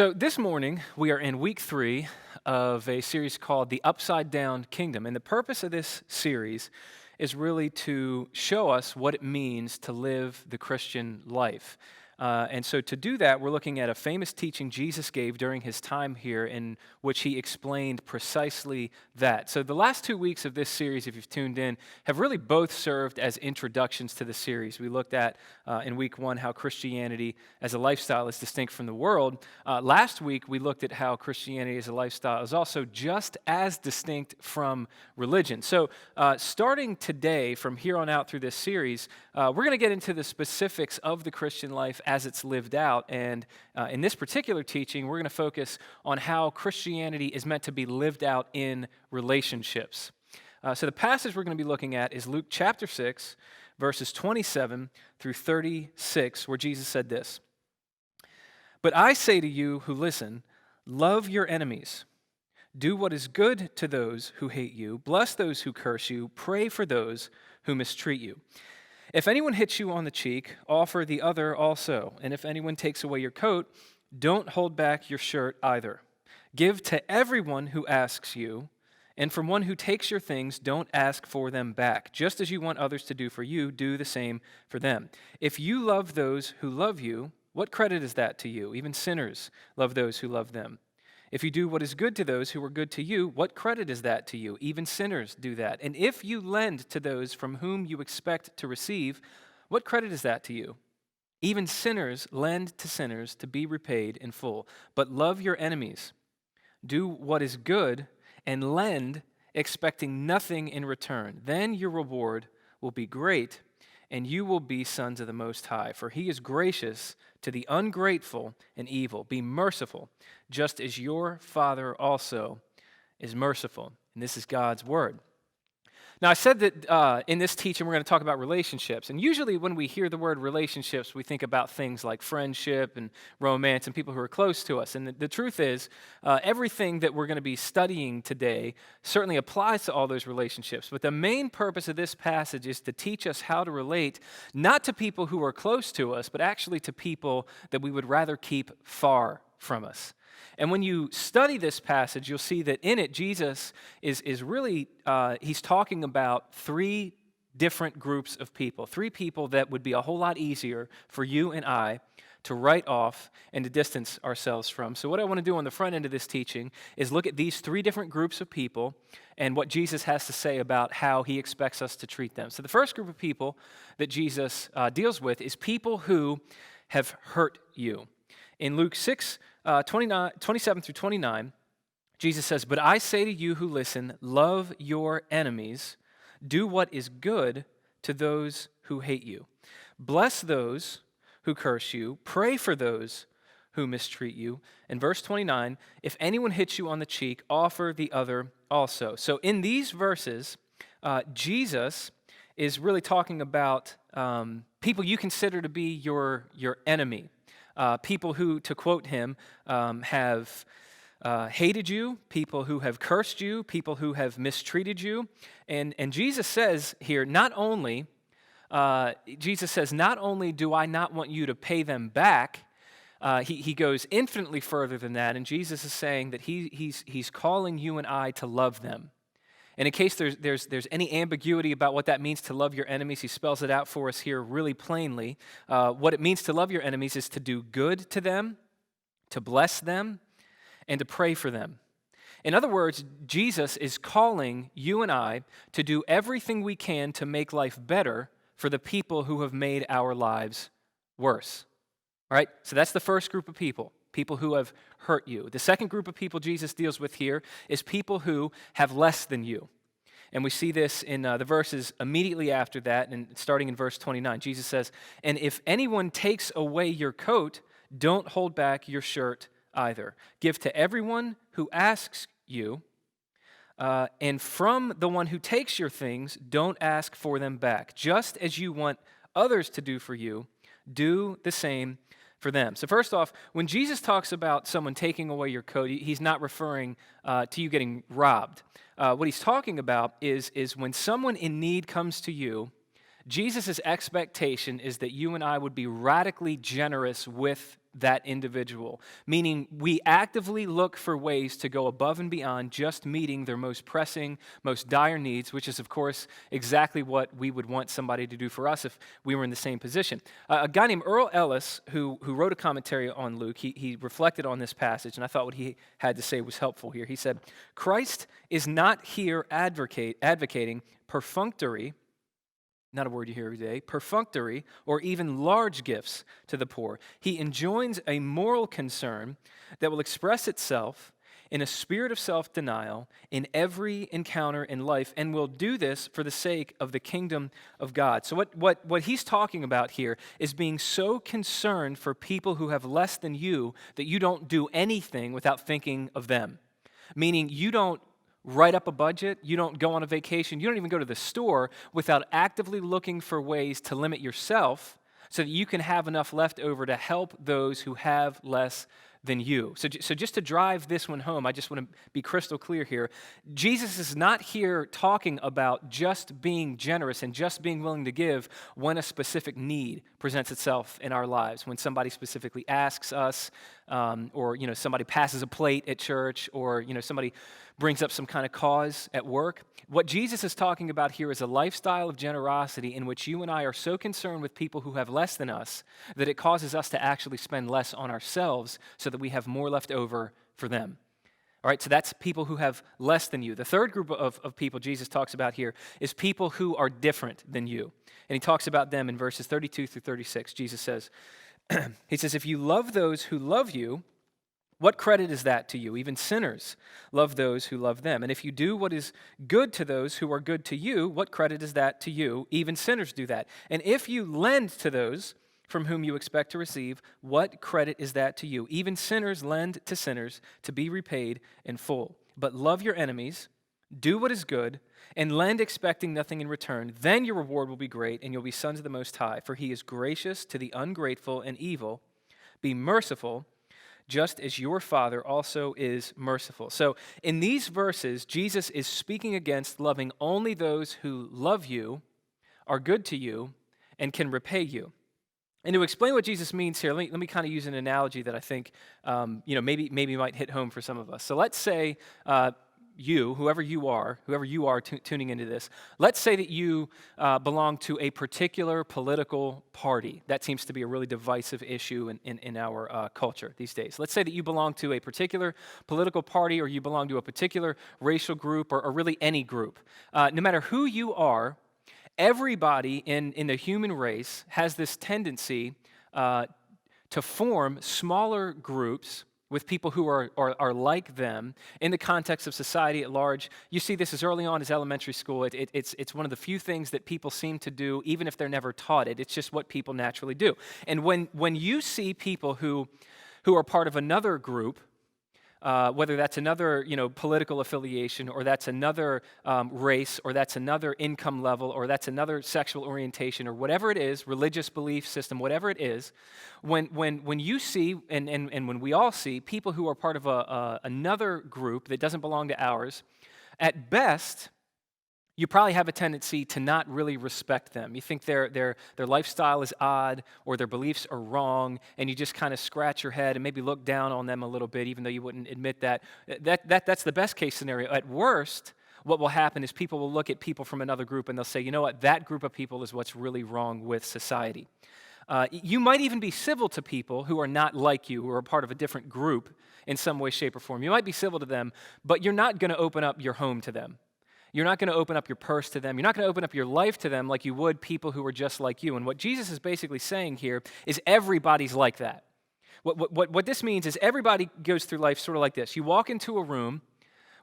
So this morning, we are in week 3 of a series called The Upside Down Kingdom. And the purpose of this series is really to show us what it means to live the Christian life. And so to do that, we're looking at a famous teaching Jesus gave during his time here in which he explained precisely that. So the last 2 weeks of this series, if you've tuned in, have really both served as introductions to the series. We looked at, in week 1, how Christianity as a lifestyle is distinct from the world. Last week, we looked at how Christianity as a lifestyle is also just as distinct from religion. So starting today, from here on out through this series, we're going to get into the specifics of the Christian life as it's lived out. And in this particular teaching, we're going to focus on how Christianity is meant to be lived out in relationships. So the passage we're going to be looking at is Luke chapter 6, verses 27 through 36, where Jesus said this: "But I say to you who listen, love your enemies. Do what is good to those who hate you. Bless those who curse you. Pray for those who mistreat you. If anyone hits you on the cheek, offer the other also. And if anyone takes away your coat, don't hold back your shirt either. Give to everyone who asks you, and from one who takes your things, don't ask for them back. Just as you want others to do for you, do the same for them. If you love those who love you, what credit is that to you? Even sinners love those who love them. If you do what is good to those who are good to you, what credit is that to you? Even sinners do that. And if you lend to those from whom you expect to receive, what credit is that to you? Even sinners lend to sinners to be repaid in full. But love your enemies. Do what is good and lend, expecting nothing in return. Then your reward will be great, and you will be sons of the Most High. For he is gracious to the ungrateful and evil. Be merciful, just as your Father also is merciful." And this is God's word. Now, I said that in this teaching we're going to talk about relationships. And usually when we hear the word relationships, we think about things like friendship and romance and people who are close to us. And the truth is, everything that we're going to be studying today certainly applies to all those relationships. But the main purpose of this passage is to teach us how to relate, not to people who are close to us, but actually to people that we would rather keep far from us. And when you study this passage, you'll see that in it, Jesus is really, he's talking about 3 different groups of people, 3 people that would be a whole lot easier for you and I to write off and to distance ourselves from. So what I want to do on the front end of this teaching is look at these 3 different groups of people and what Jesus has to say about how he expects us to treat them. So the first group of people that Jesus deals with is people who have hurt you. In Luke 6, 27 through 29, Jesus says, "But I say to you who listen, love your enemies, do what is good to those who hate you. Bless those who curse you, pray for those who mistreat you." And verse 29, "If anyone hits you on the cheek, offer the other also." So in these verses, Jesus is really talking about people you consider to be your enemy. People who, to quote him, have hated you, people who have cursed you, people who have mistreated you. And Jesus says here, not only do I not want you to pay them back, he goes infinitely further than that. And Jesus is saying that he's calling you and I to love them. And in case there's any ambiguity about what that means to love your enemies, he spells it out for us here really plainly. What it means to love your enemies is to do good to them, to bless them, and to pray for them. In other words, Jesus is calling you and I to do everything we can to make life better for the people who have made our lives worse. All right? So that's the first group of people who have hurt you. The second group of people Jesus deals with here is people who have less than you. And we see this in the verses immediately after that, and starting in verse 29. Jesus says, "And if anyone takes away your coat, don't hold back your shirt either. Give to everyone who asks you, and from the one who takes your things, don't ask for them back. Just as you want others to do for you, do the same for them." So first off, when Jesus talks about someone taking away your coat, he's not referring to you getting robbed. What he's talking about is when someone in need comes to you, Jesus' expectation is that you and I would be radically generous with that individual, meaning we actively look for ways to go above and beyond just meeting their most pressing, most dire needs, which is, of course, exactly what we would want somebody to do for us if we were in the same position. A guy named Earl Ellis, who wrote a commentary on Luke, he reflected on this passage, and I thought what he had to say was helpful here. He said, Christ is not here advocating perfunctory, not a word you hear every day, perfunctory or even large gifts to the poor. He enjoins a moral concern that will express itself in a spirit of self-denial in every encounter in life, and will do this for the sake of the kingdom of God. So what he's talking about here is being so concerned for people who have less than you that you don't do anything without thinking of them. Meaning you don't write up a budget, you don't go on a vacation, you don't even go to the store without actively looking for ways to limit yourself so that you can have enough left over to help those who have less than you. So just to drive this one home, I just want to be crystal clear here. Jesus is not here talking about just being generous and just being willing to give when a specific need presents itself in our lives, when somebody specifically asks us, or somebody passes a plate at church, or somebody brings up some kind of cause at work. What Jesus is talking about here is a lifestyle of generosity in which you and I are so concerned with people who have less than us that it causes us to actually spend less on ourselves so that we have more left over for them. All right, so that's people who have less than you. The third group of people Jesus talks about here is people who are different than you. And he talks about them in verses 32 through 36. Jesus says, he says, if you love those who love you, what credit is that to you? Even sinners love those who love them. And if you do what is good to those who are good to you, what credit is that to you? Even sinners do that. And if you lend to those from whom you expect to receive, what credit is that to you? Even sinners lend to sinners to be repaid in full. But love your enemies, do what is good, and lend expecting nothing in return. Then your reward will be great, and you'll be sons of the Most High. For he is gracious to the ungrateful and evil. Be merciful, just as your Father also is merciful. So in these verses, Jesus is speaking against loving only those who love you, are good to you, and can repay you. And to explain what Jesus means here, let me kind of use an analogy that I think maybe might hit home for some of us. So let's say whoever you are tuning into this, let's say that you belong to a particular political party. That seems to be a really divisive issue in our culture these days. Let's say that you belong to a particular political party, or you belong to a particular racial group, or really any group. No matter who you are, everybody in the human race has this tendency to form smaller groups with people who are like them in the context of society at large. You see this as early on as elementary school. It's one of the few things that people seem to do, even if they're never taught it. It's just what people naturally do. And when you see people who are part of another group, whether that's another political affiliation, or that's another race, or that's another income level, or that's another sexual orientation, or whatever it is, religious belief system, whatever it is, when you see and when we all see people who are part of another group that doesn't belong to ours, at best, you probably have a tendency to not really respect them. You think their lifestyle is odd, or their beliefs are wrong, and you just kind of scratch your head and maybe look down on them a little bit, even though you wouldn't admit that. That's the best case scenario. At worst, what will happen is people will look at people from another group and they'll say, you know what, that group of people is what's really wrong with society. You might even be civil to people who are not like you, who are part of a different group in some way, shape, or form. You might be civil to them, but you're not going to open up your home to them. You're not going to open up your purse to them. You're not going to open up your life to them like you would people who are just like you. And what Jesus is basically saying here is everybody's like that. What this means is everybody goes through life sort of like this. You walk into a room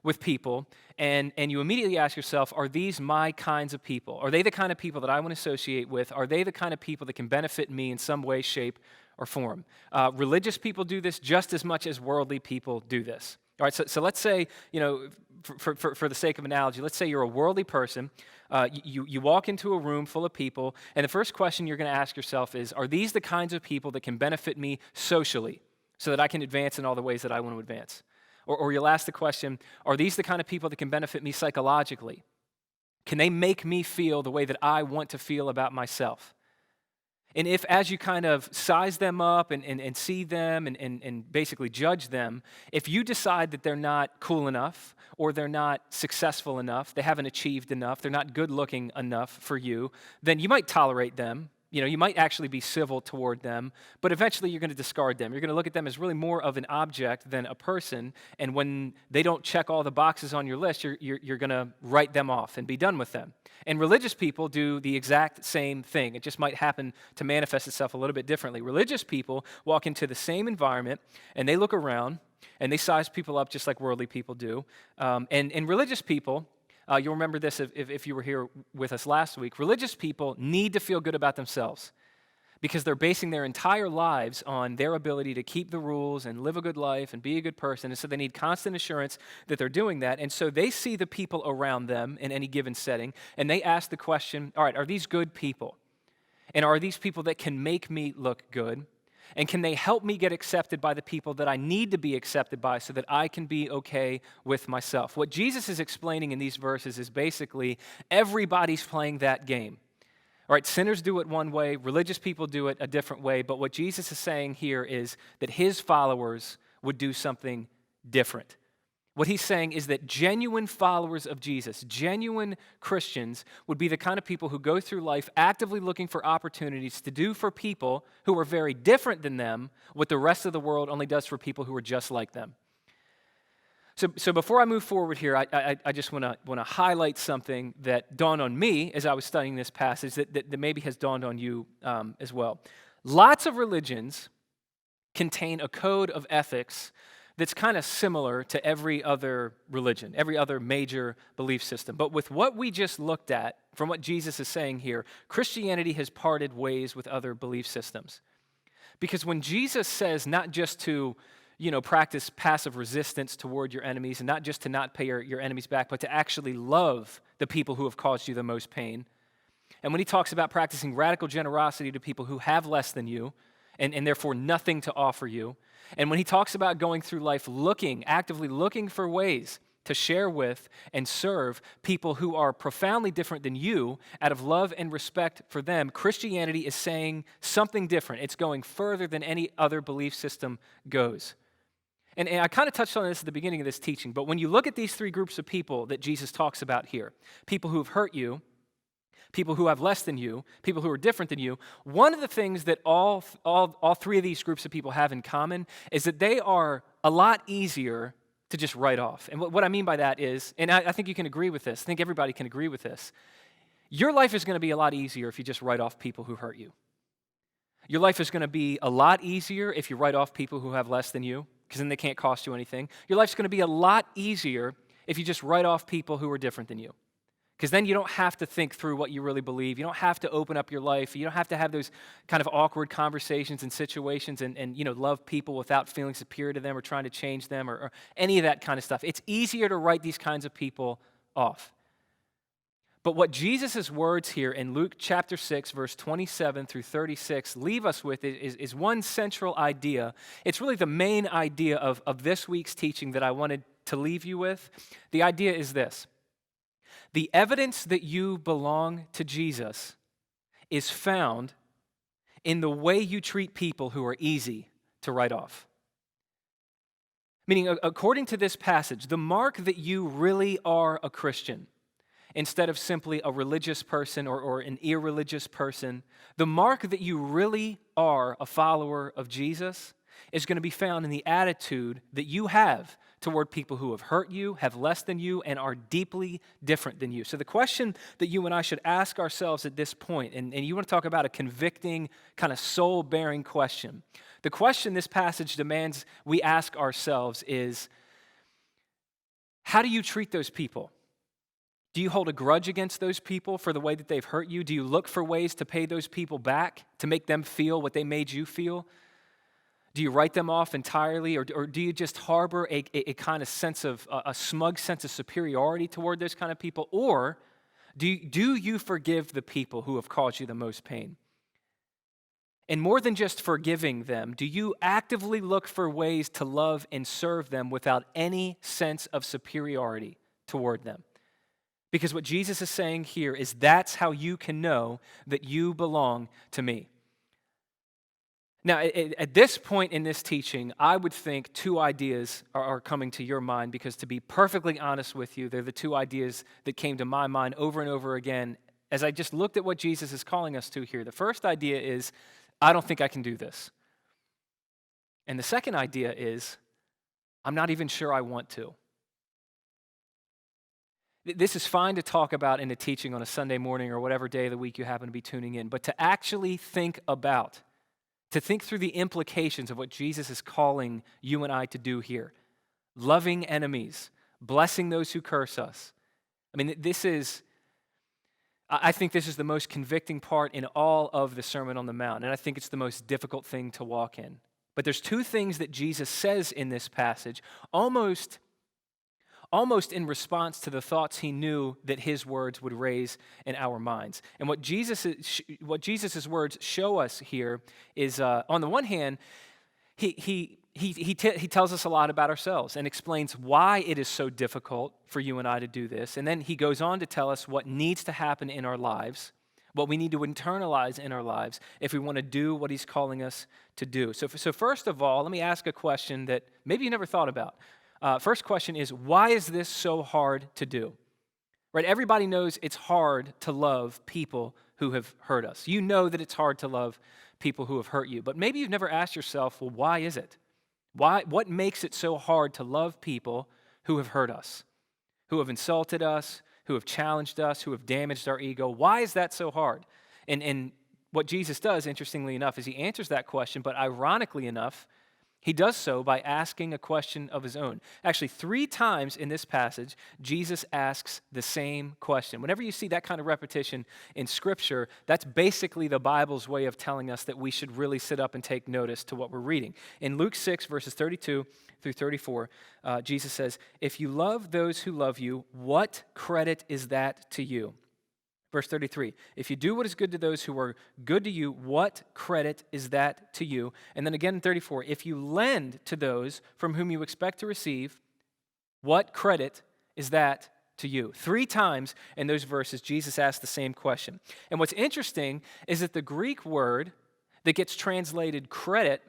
with people, and you immediately ask yourself, are these my kinds of people? Are they the kind of people that I want to associate with? Are they the kind of people that can benefit me in some way, shape, or form? Religious people do this just as much as worldly people do this. All right, so let's say, for the sake of analogy, let's say you're a worldly person. You walk into a room full of people, and the first question you're going to ask yourself is, are these the kinds of people that can benefit me socially so that I can advance in all the ways that I want to advance? Or you'll ask the question, are these the kind of people that can benefit me psychologically? Can they make me feel the way that I want to feel about myself? And if, as you kind of size them up and see them and basically judge them, if you decide that they're not cool enough or they're not successful enough, they haven't achieved enough, they're not good looking enough for you, then you might tolerate them. You might actually be civil toward them, but eventually you're going to discard them. You're going to look at them as really more of an object than a person, and when they don't check all the boxes on your list, you're going to write them off and be done with them. And religious people do the exact same thing. It just might happen to manifest itself a little bit differently. Religious people walk into the same environment, and they look around, and they size people up just like worldly people do. And religious people, you'll remember this if you were here with us last week. Religious people need to feel good about themselves because they're basing their entire lives on their ability to keep the rules and live a good life and be a good person. And so they need constant assurance that they're doing that. And so they see the people around them in any given setting, and they ask the question, all right, are these good people? And are these people that can make me look good? And can they help me get accepted by the people that I need to be accepted by so that I can be okay with myself? What Jesus is explaining in these verses is basically everybody's playing that game. All right, sinners do it one way, religious people do it a different way, but what Jesus is saying here is that his followers would do something different. What he's saying is that genuine followers of Jesus, genuine Christians, would be the kind of people who go through life actively looking for opportunities to do for people who are very different than them what the rest of the world only does for people who are just like them. So before I move forward here, I just want to highlight something that dawned on me as I was studying this passage that maybe has dawned on you as well. Lots of religions contain a code of ethics that's kind of similar to every other religion, every other major belief system. But with what we just looked at, from what Jesus is saying here, Christianity has parted ways with other belief systems. Because when Jesus says not just to, practice passive resistance toward your enemies and not just to not pay your enemies back, but to actually love the people who have caused you the most pain. And when he talks about practicing radical generosity to people who have less than you and therefore nothing to offer you, and when he talks about going through life actively looking for ways to share with and serve people who are profoundly different than you out of love and respect for them, Christianity is saying something different. It's going further than any other belief system goes. And I kind of touched on this at the beginning of this teaching, but when you look at these three groups of people that Jesus talks about here, people who have hurt you, people who have less than you, people who are different than you, one of the things that all three of these groups of people have in common is that they are a lot easier to just write off. And what I mean by that is, and I think you can agree with this, I think everybody can agree with this, your life is going to be a lot easier if you just write off people who hurt you. Your life is going to be a lot easier if you write off people who have less than you, because then they can't cost you anything. Your life's going to be a lot easier if you just write off people who are different than you. Because then you don't have to think through what you really believe. You don't have to open up your life. You don't have to have those kind of awkward conversations and situations and love people without feeling superior to them or trying to change them or any of that kind of stuff. It's easier to write these kinds of people off. But what Jesus' words here in Luke chapter 6, verse 27 through 36 leave us with is one central idea. It's really the main idea of this week's teaching that I wanted to leave you with. The idea is this. The evidence that you belong to Jesus is found in the way you treat people who are easy to write off. Meaning, according to this passage, the mark that you really are a Christian, instead of simply a religious person or an irreligious person, the mark that you really are a follower of Jesus is going to be found in the attitude that you have toward people who have hurt you, have less than you, and are deeply different than you. So the question that you and I should ask ourselves at this point, and you want to talk about a convicting, kind of soul-bearing question. The question this passage demands we ask ourselves is, how do you treat those people? Do you hold a grudge against those people for the way that they've hurt you? Do you look for ways to pay those people back, to make them feel what they made you feel? Do you write them off entirely, or do you just harbor a kind of sense of, a smug sense of superiority toward those kind of people? Or do you forgive the people who have caused you the most pain? And more than just forgiving them, do you actively look for ways to love and serve them without any sense of superiority toward them? Because what Jesus is saying here is that's how you can know that you belong to me. Now, at this point in this teaching, I would think two ideas are coming to your mind because, to be perfectly honest with you, they're the two ideas that came to my mind over and over again as I just looked at what Jesus is calling us to here. The first idea is, I don't think I can do this. And the second idea is, I'm not even sure I want to. This is fine to talk about in a teaching on a Sunday morning or whatever day of the week you happen to be tuning in, but to actually think about, to think through the implications of what Jesus is calling you and I to do here. Loving enemies, blessing those who curse us. I mean, I think this is the most convicting part in all of the Sermon on the Mount, and I think it's the most difficult thing to walk in. But there's two things that Jesus says in this passage, almost in response to the thoughts he knew that his words would raise in our minds. And what Jesus' words show us here is, on the one hand, he tells us a lot about ourselves and explains why it is so difficult for you and I to do this. And then he goes on to tell us what needs to happen in our lives, what we need to internalize in our lives if we want to do what he's calling us to do. So first of all, let me ask a question that maybe you never thought about. First question is, why is this so hard to do? Right? Everybody knows it's hard to love people who have hurt us. You know that it's hard to love people who have hurt you. But maybe you've never asked yourself, well, why is it? What makes it so hard to love people who have hurt us, who have insulted us, who have challenged us, who have damaged our ego? Why is that so hard? And what Jesus does, interestingly enough, is he answers that question, but ironically enough, he does so by asking a question of his own. Actually, 3 times in this passage, Jesus asks the same question. Whenever you see that kind of repetition in Scripture, that's basically the Bible's way of telling us that we should really sit up and take notice to what we're reading. In Luke 6, verses 32 through 34, Jesus says, "If you love those who love you, what credit is that to you?" Verse 33, "If you do what is good to those who are good to you, what credit is that to you?" And then again in 34, "If you lend to those from whom you expect to receive, what credit is that to you?" 3 times in those verses, Jesus asked the same question. And what's interesting is that the Greek word that gets translated credit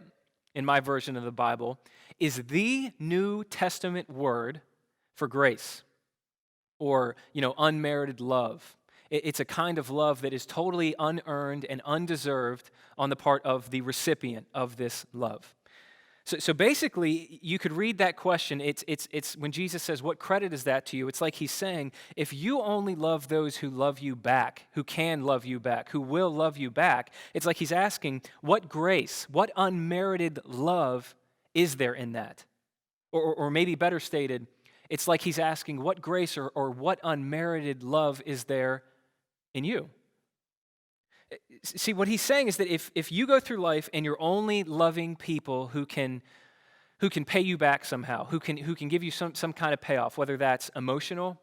in my version of the Bible is the New Testament word for grace, or, unmerited love. It's a kind of love that is totally unearned and undeserved on the part of the recipient of this love. So basically, you could read that question. It's when Jesus says, "What credit is that to you?" It's like he's saying, if you only love those who love you back, who can love you back, who will love you back, it's like he's asking, what grace, what unmerited love is there in that? Or maybe better stated, it's like he's asking, what grace or what unmerited love is there in you? See, what he's saying is that if you go through life and you're only loving people who can pay you back somehow, who can give you some kind of payoff, whether that's emotional,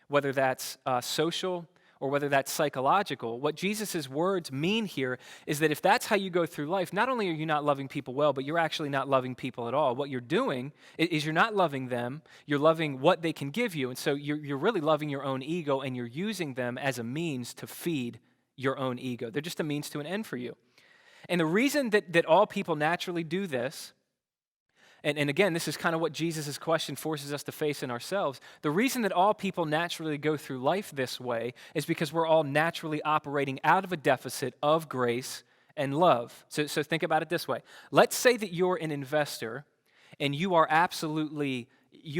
whether that's social, or whether that's psychological, what Jesus' words mean here is that if that's how you go through life, not only are you not loving people well, but you're actually not loving people at all. What you're doing is you're not loving them, you're loving what they can give you, and so you're really loving your own ego, and you're using them as a means to feed your own ego. They're just a means to an end for you. And the reason that all people naturally do this, and again, this is kind of what Jesus' question forces us to face in ourselves. The reason that all people naturally go through life this way is because we're all naturally operating out of a deficit of grace and love. So think about it this way. Let's say that you're an investor and you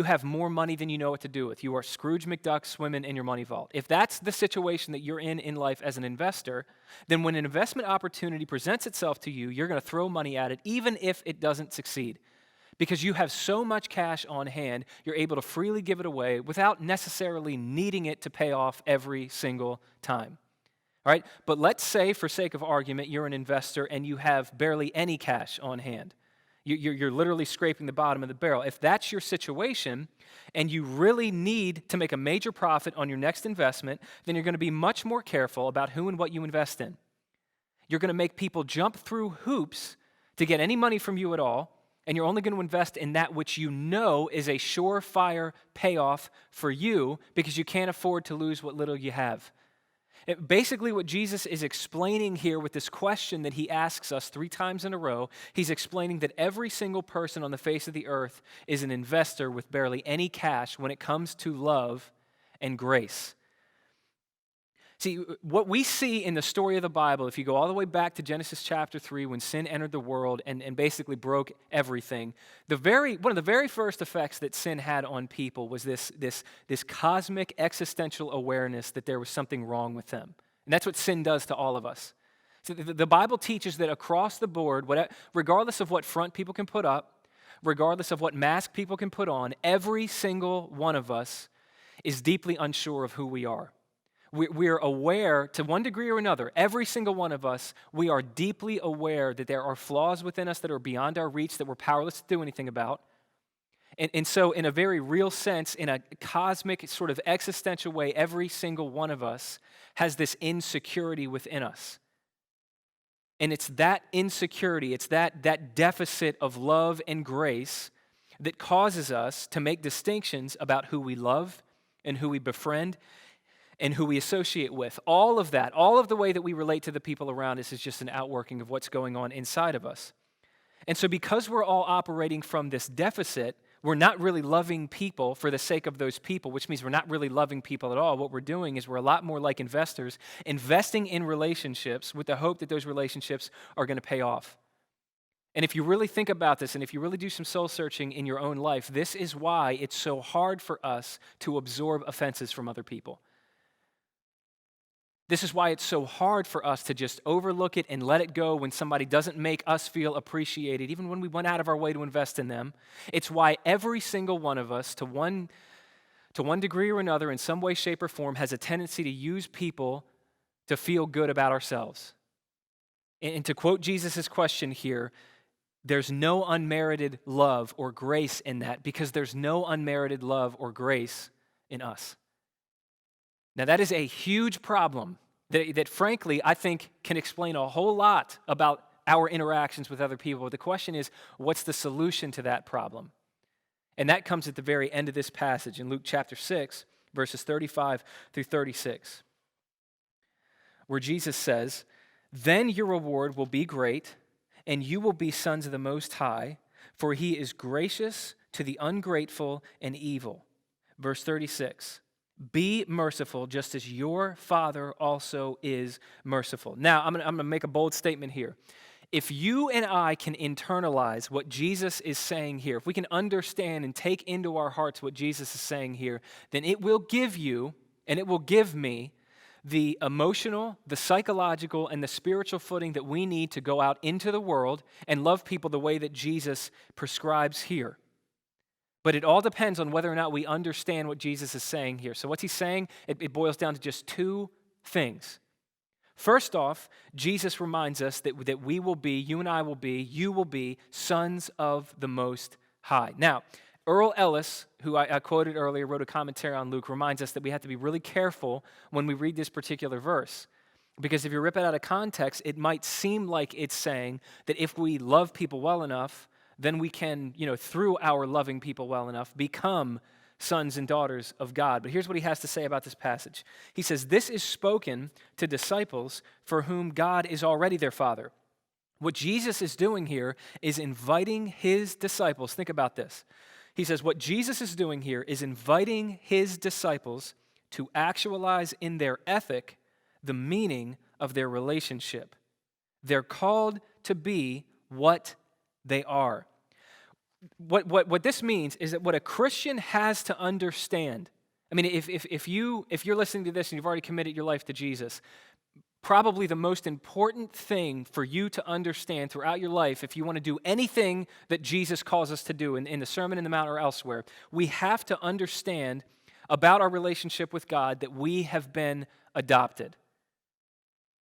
have more money than you know what to do with. You are Scrooge McDuck swimming in your money vault. If that's the situation that you're in life as an investor, then when an investment opportunity presents itself to you, you're going to throw money at it even if it doesn't succeed. Because you have so much cash on hand, you're able to freely give it away without necessarily needing it to pay off every single time. All right? But let's say, for sake of argument, you're an investor and you have barely any cash on hand. You're literally scraping the bottom of the barrel. If that's your situation and you really need to make a major profit on your next investment, then you're going to be much more careful about who and what you invest in. You're going to make people jump through hoops to get any money from you at all, and you're only going to invest in that which you know is a surefire payoff for you because you can't afford to lose what little you have. Basically, what Jesus is explaining here with this question that he asks us 3 times in a row, he's explaining that every single person on the face of the earth is an investor with barely any cash when it comes to love and grace. See, what we see in the story of the Bible, if you go all the way back to Genesis chapter 3, when sin entered the world and basically broke everything, one of the very first effects that sin had on people was this cosmic existential awareness that there was something wrong with them. And that's what sin does to all of us. So the Bible teaches that across the board, regardless of what front people can put up, regardless of what mask people can put on, every single one of us is deeply unsure of who we are. We're aware, to one degree or another, every single one of us, we are deeply aware that there are flaws within us that are beyond our reach, that we're powerless to do anything about. And so in a very real sense, in a cosmic sort of existential way, every single one of us has this insecurity within us. And it's that insecurity, it's that deficit of love and grace that causes us to make distinctions about who we love and who we befriend and who we associate with. All of that, all of the way that we relate to the people around us is just an outworking of what's going on inside of us. And so because we're all operating from this deficit, we're not really loving people for the sake of those people, which means we're not really loving people at all. What we're doing is we're a lot more like investors, investing in relationships with the hope that those relationships are going to pay off. And if you really think about this, and if you really do some soul searching in your own life, this is why it's so hard for us to absorb offenses from other people. This is why it's so hard for us to just overlook it and let it go when somebody doesn't make us feel appreciated, even when we went out of our way to invest in them. It's why every single one of us, to one degree or another, in some way, shape, or form, has a tendency to use people to feel good about ourselves. And to quote Jesus' question here, there's no unmerited love or grace in that, because there's no unmerited love or grace in us. Now, that is a huge problem that frankly, I think can explain a whole lot about our interactions with other people. But the question is, what's the solution to that problem? And that comes at the very end of this passage in Luke chapter 6, verses 35 through 36, where Jesus says, "Then your reward will be great, and you will be sons of the Most High, for he is gracious to the ungrateful and evil." Verse 36, "Be merciful just as your Father also is merciful." Now, I'm going to make a bold statement here. If you and I can internalize what Jesus is saying here, if we can understand and take into our hearts what Jesus is saying here, then it will give you and it will give me the emotional, the psychological, and the spiritual footing that we need to go out into the world and love people the way that Jesus prescribes here. But it all depends on whether or not we understand what Jesus is saying here. So what's he saying? It boils down to just 2 things. First off, Jesus reminds us that we will be, you and I will be, you will be sons of the Most High. Now, Earl Ellis, who I quoted earlier, wrote a commentary on Luke, reminds us that we have to be really careful when we read this particular verse. Because if you rip it out of context, it might seem like it's saying that if we love people well enough, then we can, through our loving people well enough, become sons and daughters of God. But here's what he has to say about this passage. He says, "This is spoken to disciples for whom God is already their Father." What Jesus is doing here is inviting his disciples. Think about this. He says, what Jesus is doing here is inviting his disciples to actualize in their ethic the meaning of their relationship. They're called to be what they are. What this means is that what a Christian has to understand, I mean, if you're listening to this and you've already committed your life to Jesus, probably the most important thing for you to understand throughout your life, if you want to do anything that Jesus calls us to do in the Sermon on the Mount or elsewhere, we have to understand about our relationship with God that we have been adopted.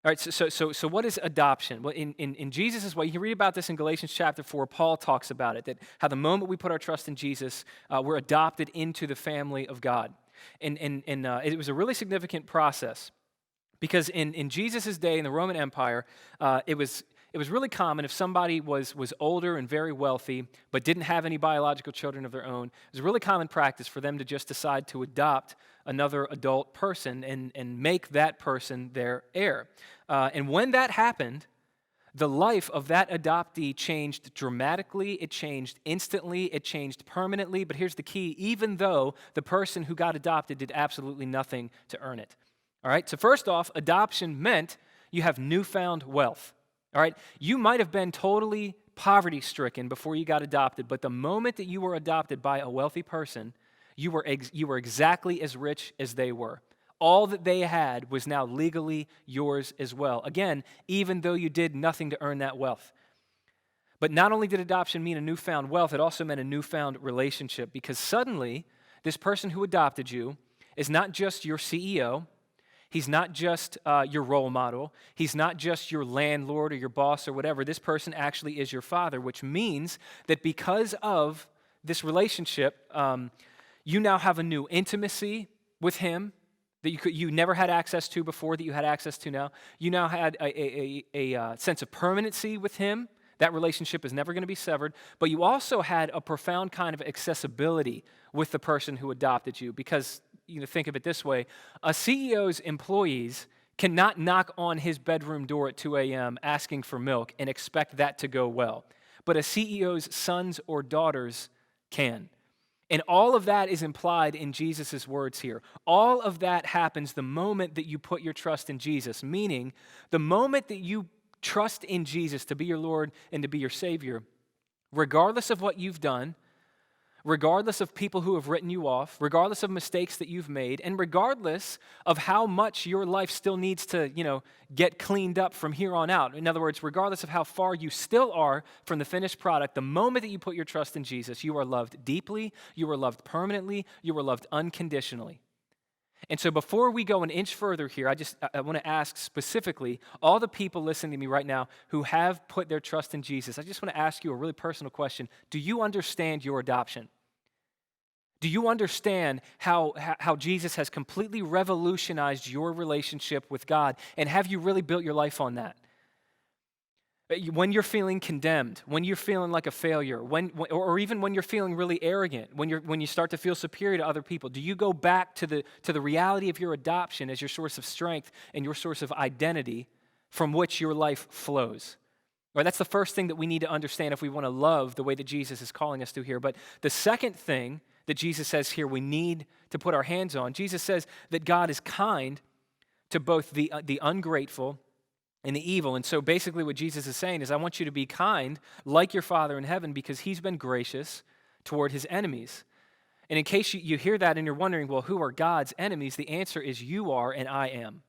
All right, so what is adoption? Well, in Jesus' way, you can read about this in Galatians chapter 4. Paul talks about it, that how the moment we put our trust in Jesus, we're adopted into the family of God. And it was a really significant process because in Jesus' day, in the Roman Empire, it was it was really common if somebody was older and very wealthy but didn't have any biological children of their own, it was a really common practice for them to just decide to adopt another adult person and make that person their heir. And when that happened, the life of that adoptee changed dramatically, it changed instantly, it changed permanently, but here's the key, even though the person who got adopted did absolutely nothing to earn it. All right, so first off, adoption meant you have newfound wealth. All right, you might have been totally poverty-stricken before you got adopted, but the moment that you were adopted by a wealthy person, you were exactly as rich as they were. All that they had was now legally yours as well. Again, even though you did nothing to earn that wealth. But not only did adoption mean a newfound wealth, it also meant a newfound relationship, because suddenly this person who adopted you is not just your CEO, he's not just your role model, he's not just your landlord or your boss or whatever. This person actually is your father, which means that because of this relationship, you now have a new intimacy with him that you never had access to before, that you had access to now. You now had a sense of permanency with him. That relationship is never going to be severed. But you also had a profound kind of accessibility with the person who adopted you, because, think of it this way, a CEO's employees cannot knock on his bedroom door at 2 a.m. asking for milk and expect that to go well. But a CEO's sons or daughters can. And all of that is implied in Jesus' words here. All of that happens the moment that you put your trust in Jesus, meaning the moment that you trust in Jesus to be your Lord and to be your Savior, regardless of what you've done, regardless of people who have written you off, regardless of mistakes that you've made, and regardless of how much your life still needs to, get cleaned up from here on out. In other words, regardless of how far you still are from the finished product, the moment that you put your trust in Jesus, you are loved deeply, you are loved permanently, you are loved unconditionally. And so before we go an inch further here, I want to ask specifically all the people listening to me right now who have put their trust in Jesus, I just want to ask you a really personal question. Do you understand your adoption? Do you understand how Jesus has completely revolutionized your relationship with God? And have you really built your life on that? When you're feeling condemned, when you're feeling like a failure, or even when you're feeling really arrogant, when you start to feel superior to other people, do you go back to the reality of your adoption as your source of strength and your source of identity from which your life flows? Right, that's the first thing that we need to understand if we want to love the way that Jesus is calling us to here. But the second thing that Jesus says here we need to put our hands on, Jesus says that God is kind to both the ungrateful and the evil. And so basically what Jesus is saying is, I want you to be kind like your Father in heaven, because he's been gracious toward his enemies. And in case you hear that and you're wondering, well, who are God's enemies? The answer is you are and I am.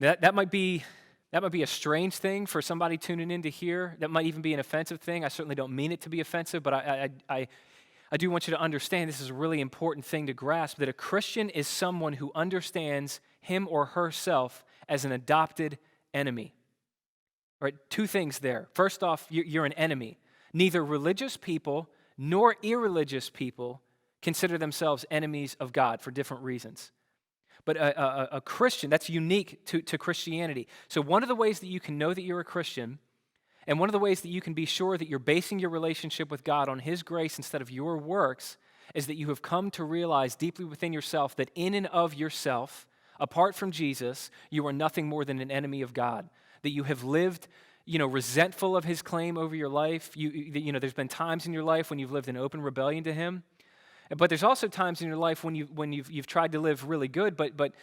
That might be a strange thing for somebody tuning in to hear. That might even be an offensive thing. I certainly don't mean it to be offensive, but I do want you to understand this is a really important thing to grasp, that a Christian is someone who understands him or herself as an adopted enemy. All right, two things there. First off, you're an enemy. Neither religious people nor irreligious people consider themselves enemies of God for different reasons. But a Christian, that's unique to Christianity. So one of the ways that you can know that you're a Christian, and one of the ways that you can be sure that you're basing your relationship with God on his grace instead of your works, is that you have come to realize deeply within yourself that in and of yourself, apart from Jesus, you are nothing more than an enemy of God. That you have lived, resentful of his claim over your life. There's been times in your life when you've lived in open rebellion to him. But there's also times in your life when you've tried to live really good, but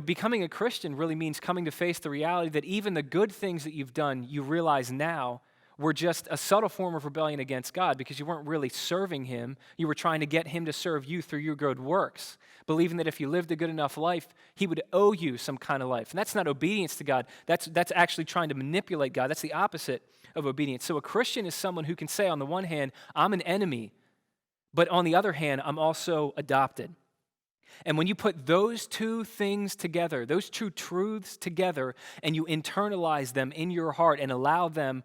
becoming a Christian really means coming to face the reality that even the good things that you've done, you realize now were just a subtle form of rebellion against God, because you weren't really serving him. You were trying to get him to serve you through your good works, believing that if you lived a good enough life, he would owe you some kind of life. And that's not obedience to God. That's actually trying to manipulate God. That's the opposite of obedience. So a Christian is someone who can say, on the one hand, I'm an enemy, but on the other hand, I'm also adopted. And when you put those two things together, those two truths together, and you internalize them in your heart and allow them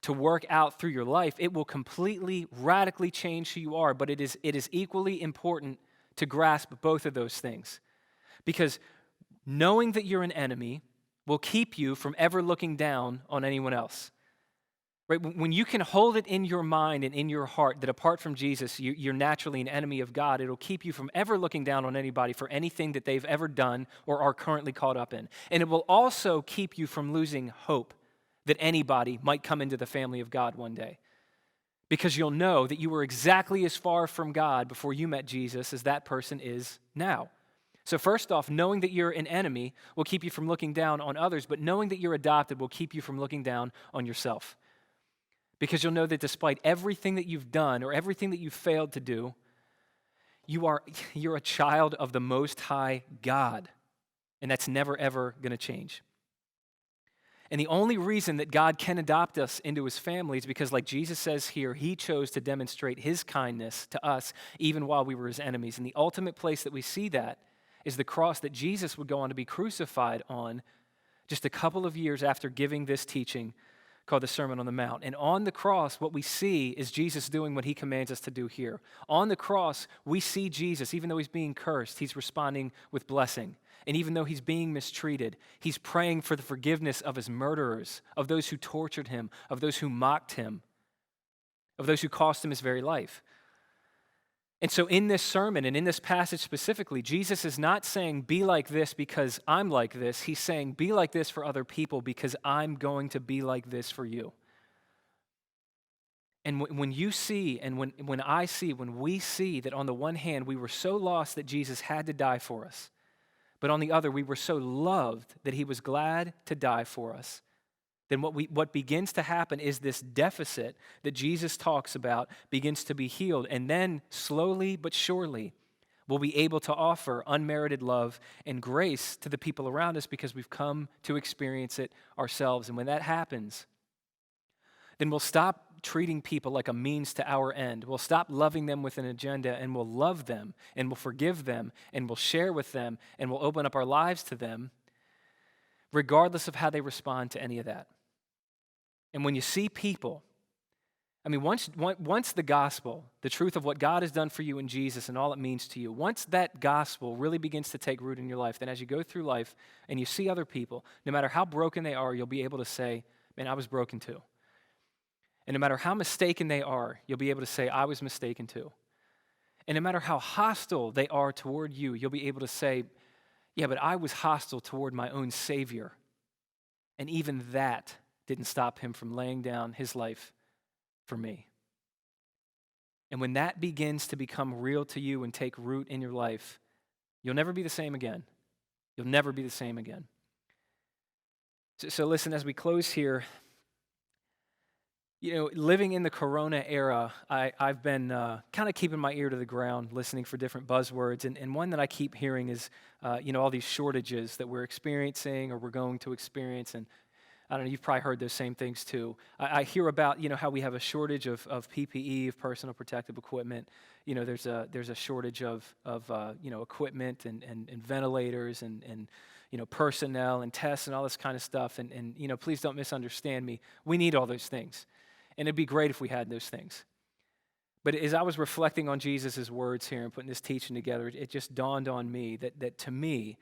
to work out through your life, it will completely, radically change who you are. But it is equally important to grasp both of those things. Because knowing that you're an enemy will keep you from ever looking down on anyone else. Right? When you can hold it in your mind and in your heart that apart from Jesus, you're naturally an enemy of God, it'll keep you from ever looking down on anybody for anything that they've ever done or are currently caught up in. And it will also keep you from losing hope that anybody might come into the family of God one day. Because you'll know that you were exactly as far from God before you met Jesus as that person is now. So first off, knowing that you're an enemy will keep you from looking down on others, but knowing that you're adopted will keep you from looking down on yourself. Because you'll know that despite everything that you've done or everything that you've failed to do, you're a child of the Most High God. And that's never, ever going to change. And the only reason that God can adopt us into his family is because, like Jesus says here, he chose to demonstrate his kindness to us even while we were his enemies. And the ultimate place that we see that is the cross that Jesus would go on to be crucified on just a couple of years after giving this teaching called the Sermon on the Mount. And on the cross, what we see is Jesus doing what he commands us to do here. On the cross, we see Jesus, even though he's being cursed, he's responding with blessing. And even though he's being mistreated, he's praying for the forgiveness of his murderers, of those who tortured him, of those who mocked him, of those who cost him his very life. And so in this sermon and in this passage specifically, Jesus is not saying, be like this because I'm like this. He's saying, be like this for other people because I'm going to be like this for you. And when you see, and when I see, when we see that on the one hand, we were so lost that Jesus had to die for us, but on the other, we were so loved that he was glad to die for us, then what begins to happen is this deficit that Jesus talks about begins to be healed. And then slowly but surely, we'll be able to offer unmerited love and grace to the people around us because we've come to experience it ourselves. And when that happens, then we'll stop treating people like a means to our end. We'll stop loving them with an agenda, and we'll love them, and we'll forgive them, and we'll share with them, and we'll open up our lives to them, regardless of how they respond to any of that. And when you see people, I mean, once the gospel, the truth of what God has done for you in Jesus and all it means to you, once that gospel really begins to take root in your life, then as you go through life and you see other people, no matter how broken they are, you'll be able to say, man, I was broken too. And no matter how mistaken they are, you'll be able to say, I was mistaken too. And no matter how hostile they are toward you, you'll be able to say, yeah, but I was hostile toward my own Savior. And even that didn't stop him from laying down his life for me. And when that begins to become real to you and take root in your life, you'll never be the same again. You'll never be the same again. So listen, as we close here, you know, living in the Corona era, I've been kind of keeping my ear to the ground, listening for different buzzwords. And one that I keep hearing is, all these shortages that we're experiencing or we're going to experience. And I don't know, you've probably heard those same things too. I hear about, how we have a shortage of PPE, of personal protective equipment. There's a shortage of equipment and ventilators and personnel and tests and all this kind of stuff. And please don't misunderstand me. We need all those things. And it'd be great if we had those things. But as I was reflecting on Jesus' words here and putting this teaching together, it just dawned on me that to me,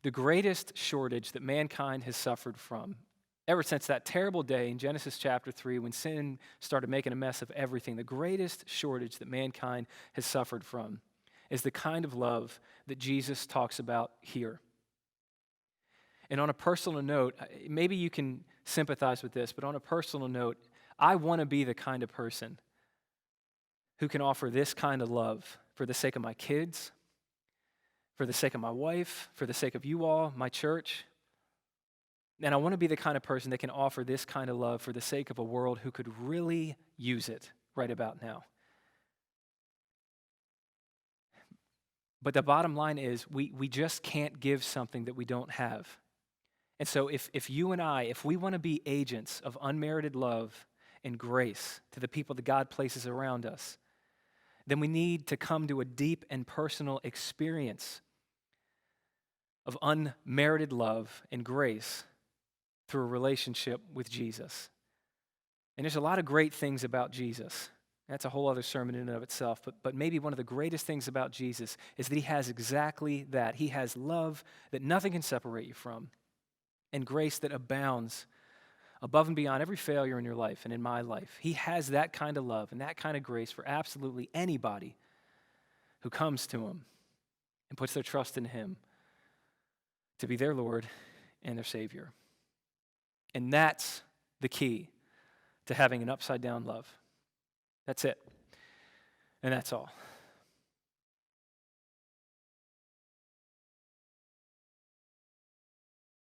the greatest shortage that mankind has suffered from, ever since that terrible day in Genesis chapter 3 when sin started making a mess of everything, the greatest shortage that mankind has suffered from is the kind of love that Jesus talks about here. And on a personal note, maybe you can sympathize with this, but on a personal note, I want to be the kind of person who can offer this kind of love for the sake of my kids, for the sake of my wife, for the sake of you all, my church. And I want to be the kind of person that can offer this kind of love for the sake of a world who could really use it right about now. But the bottom line is we just can't give something that we don't have. And so if you and I, if we want to be agents of unmerited love and grace to the people that God places around us, then we need to come to a deep and personal experience of unmerited love and grace through a relationship with Jesus. And there's a lot of great things about Jesus. That's a whole other sermon in and of itself. But maybe one of the greatest things about Jesus is that he has exactly that. He has love that nothing can separate you from. and grace that abounds above and beyond every failure in your life and in my life. He has that kind of love and that kind of grace for absolutely anybody who comes to him and puts their trust in him to be their Lord and their Savior. And that's the key to having an upside down love. That's it. And that's all.